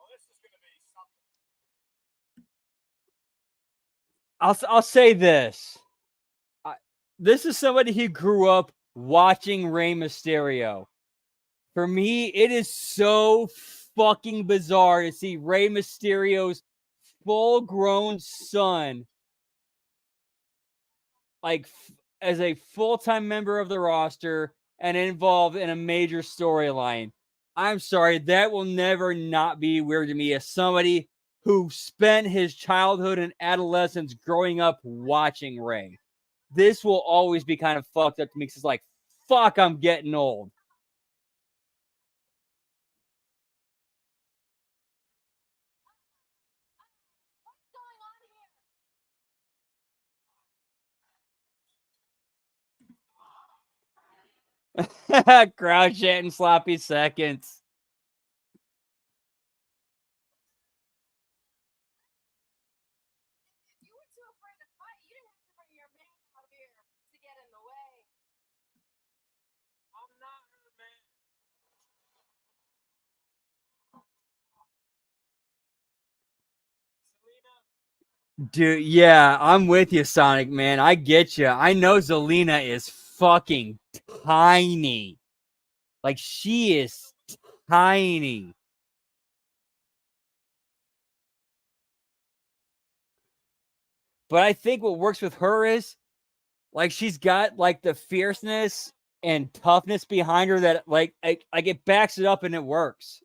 Oh, this is going to be something. I'll say this. This is somebody who grew up watching Rey Mysterio. For me, it is so fucking bizarre to see Rey Mysterio's full-grown son, like, as a full-time member of the roster and involved in a major storyline. I'm sorry, that will never not be weird to me as somebody who spent his childhood and adolescence growing up watching Rey. This will always be kind of fucked up to me because it's like, fuck, I'm getting old. What's going on here? Crowd chanting sloppy seconds. If you were too afraid to fight, you didn't have to bring your man out here to get in the way. I'm not her man. Selena. Dude, yeah, I'm with you, Sonic, man. I get you. I know Zelina is fucking tiny. Like, she is tiny. But I think what works with her is, like, she's got, like, the fierceness and toughness behind her that, like it backs it up and it works.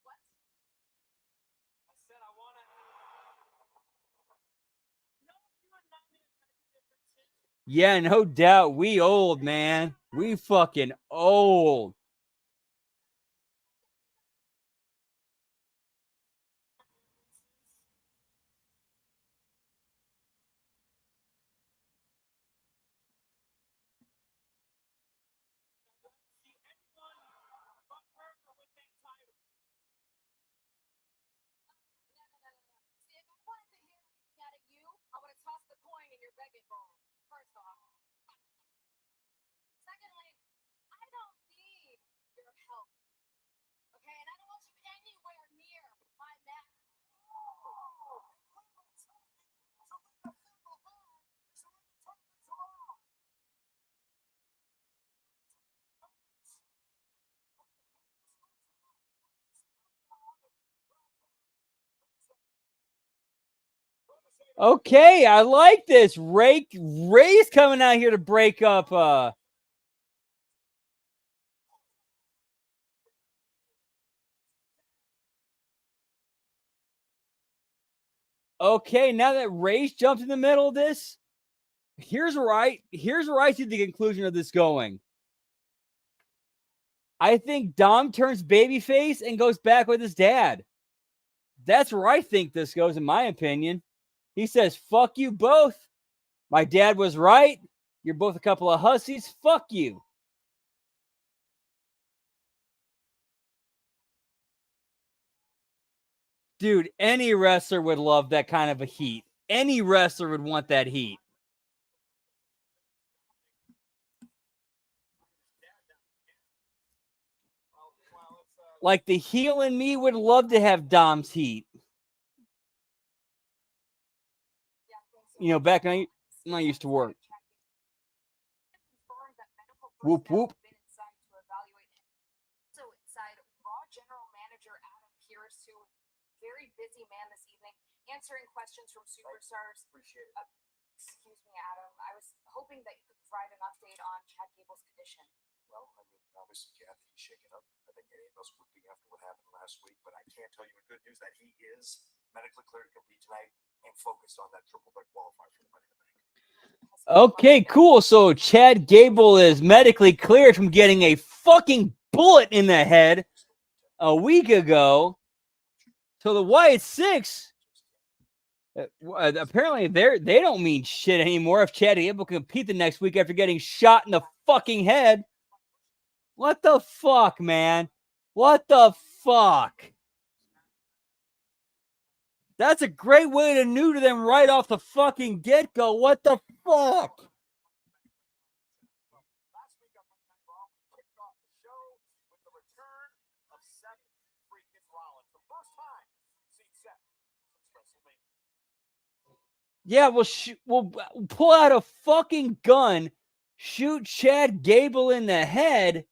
What? I said I want to. No, you and Nami have had differences. Yeah, no doubt. We old, man. We fucking old. See anyone but her with that title. No. See, if I wanted to hear anything out of you, I would have tossed the coin in your begging bowl. First off. Secondly, I don't need your help. Okay? And I don't want you anywhere near my map. Okay, I like this. Ray's coming out here to break up. Okay, now that Ray's jumped in the middle of this, here's where I see the conclusion of this going. I think Dom turns babyface and goes back with his dad. That's where I think this goes, in my opinion. He says, fuck you both. My dad was right. You're both a couple of hussies. Fuck you. Dude, any wrestler would love that kind of a heat. Any wrestler would want that heat. Like the heel in me would love to have Dom's heat. You know, back when I used to work. Whoop, whoop. So inside, Raw General Manager Adam Pearce, who very busy man this evening, answering questions from superstars. Appreciate it. Excuse me, Adam. I was hoping that you could provide an update on Chad Gable's condition. Well, I mean, obviously, Kathy is shaken up. I think any of us would be after what happened last week, but I can't tell you in good news that he is medically cleared to compete tonight and focused on that triple threat qualifier for the Money in the Bank. Okay, cool. So Chad Gable is medically cleared from getting a fucking bullet in the head a week ago. So the Wyatt Six, apparently they don't mean shit anymore if Chad Gable can compete the next week after getting shot in the fucking head. What the fuck, man? What the fuck? That's a great way to neuter them right off the fucking get-go. What the fuck? Last week on Monday Night Raw, we kicked off the show with the return of Seth freaking Rollins. The first time we've seen Seth since WrestleMania. Yeah, we'll pull out a fucking gun, shoot Chad Gable in the head.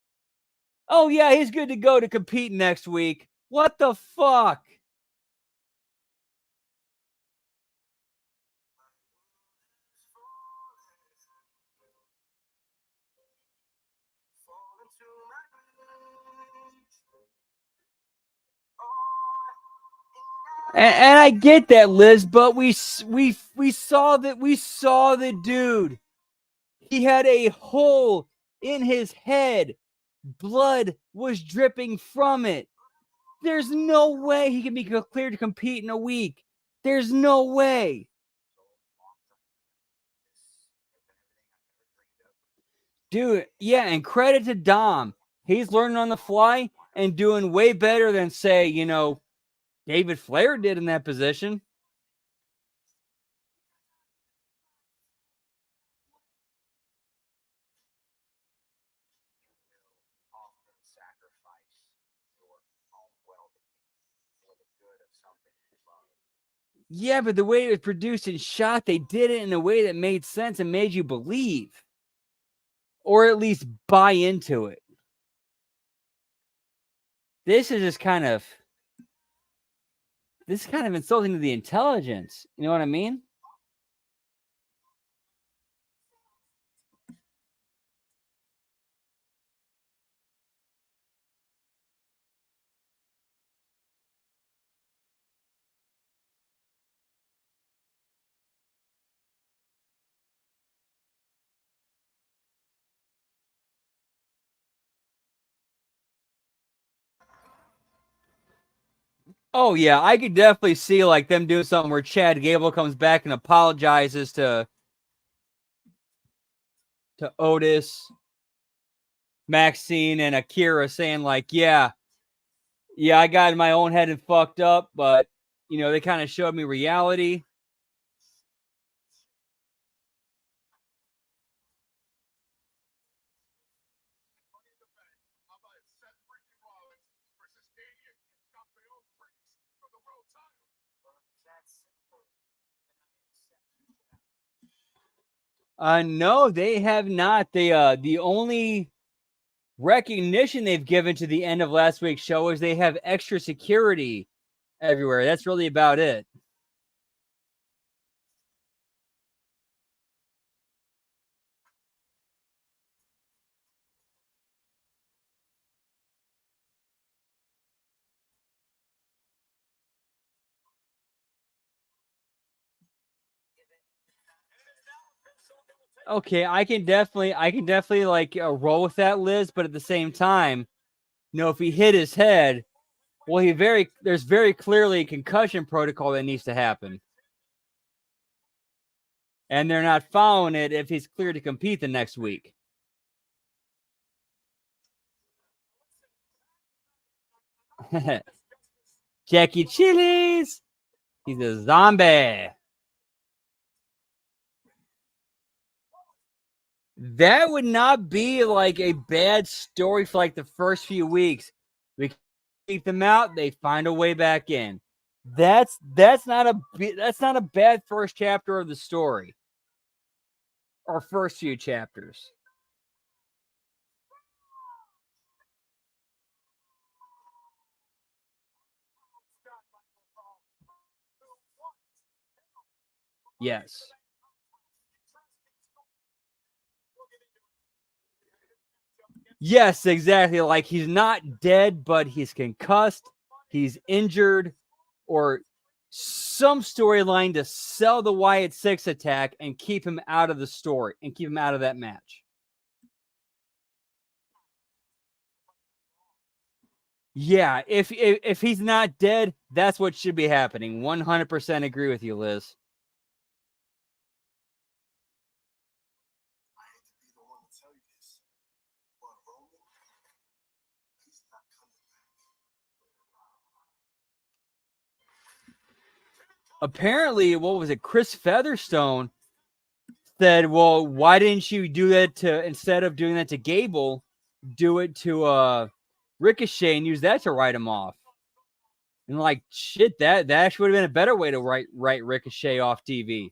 Oh, yeah, he's good to go to compete next week. What the fuck? And I get that, Liz, but we saw the dude. He had a hole in his head. Blood was dripping from it. There's no way he can be cleared to compete in a week. There's no way. Dude, yeah, and credit to Dom. He's learning on the fly and doing way better than, say, David Flair did in that position. Yeah, but the way it was produced and shot, they did it in a way that made sense and made you believe. Or at least buy into it. This is just kind of insulting to the intelligence. You know what I mean? Oh, yeah, I could definitely see like them doing something where Chad Gable comes back and apologizes to Otis, Maxine, and Akira, saying like, yeah, I got in my own head and fucked up, but, they kind of showed me reality. No, they have not. The only recognition they've given to the end of last week's show is they have extra security everywhere. That's really about it. Okay, I can definitely like roll with that, Liz. But at the same time, if he hit his head, well, there's very clearly a concussion protocol that needs to happen, and they're not following it if he's cleared to compete the next week. Jackie Chili's, he's a zombie. That would not be like a bad story for like the first few weeks. We keep them out, they find a way back in. That's not a bad first chapter of the story, or first few chapters. Yes. Yes, exactly. Like he's not dead, but he's concussed, he's injured, or some storyline to sell the Wyatt Six attack and keep him out of the story and keep him out of that match. Yeah, if he's not dead, that's what should be happening. 100% agree with you, Liz. I hate to be the one to tell you this, but Roman, he's not coming back. Apparently, what was it? Chris Featherstone said, "Well, why didn't you do that to instead of doing that to Gable, do it to Ricochet and use that to write him off?" And like shit, that actually would have been a better way to write Ricochet off TV.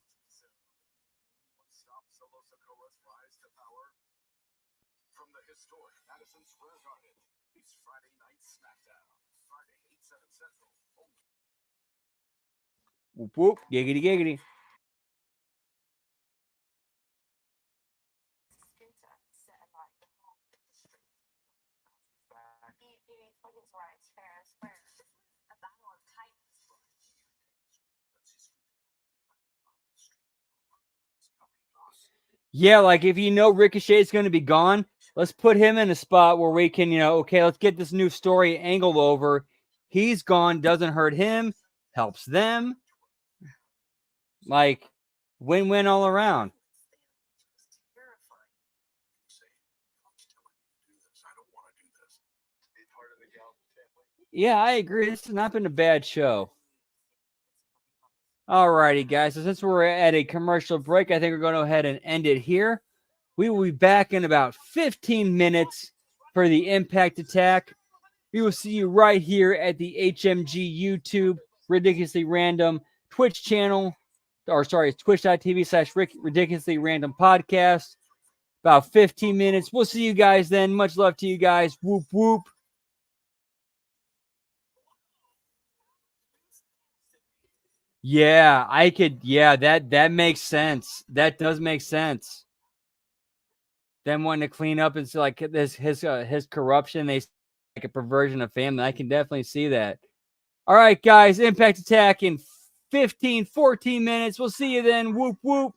Stop Solo Sikoa's rise to power from the historic Madison Square Garden. It's Friday Night SmackDown. Friday, 8/7 Central. Whoop whoop, giggity giggity. A battle of titans. Yeah, like if Ricochet's going to be gone, let's put him in a spot where we can, okay, let's get this new story angled over. He's gone, doesn't hurt him, helps them. Like win-win all around. Yeah, I agree. This has not been a bad show. Alrighty, guys. So since we're at a commercial break, I think we're going to go ahead and end it here. We will be back in about 15 minutes for the Impact Attack. We will see you right here at the HMG YouTube Ridiculously Random Twitch channel. Twitch.tv/Ridiculously Random Podcast. About 15 minutes. We'll see you guys then. Much love to you guys. Whoop, whoop. Yeah, I could. Yeah, that makes sense. That does make sense. Them wanting to clean up and see like his corruption. They like a perversion of family. I can definitely see that. All right, guys. Impact Attack in 15, 14 minutes. We'll see you then. Whoop, whoop.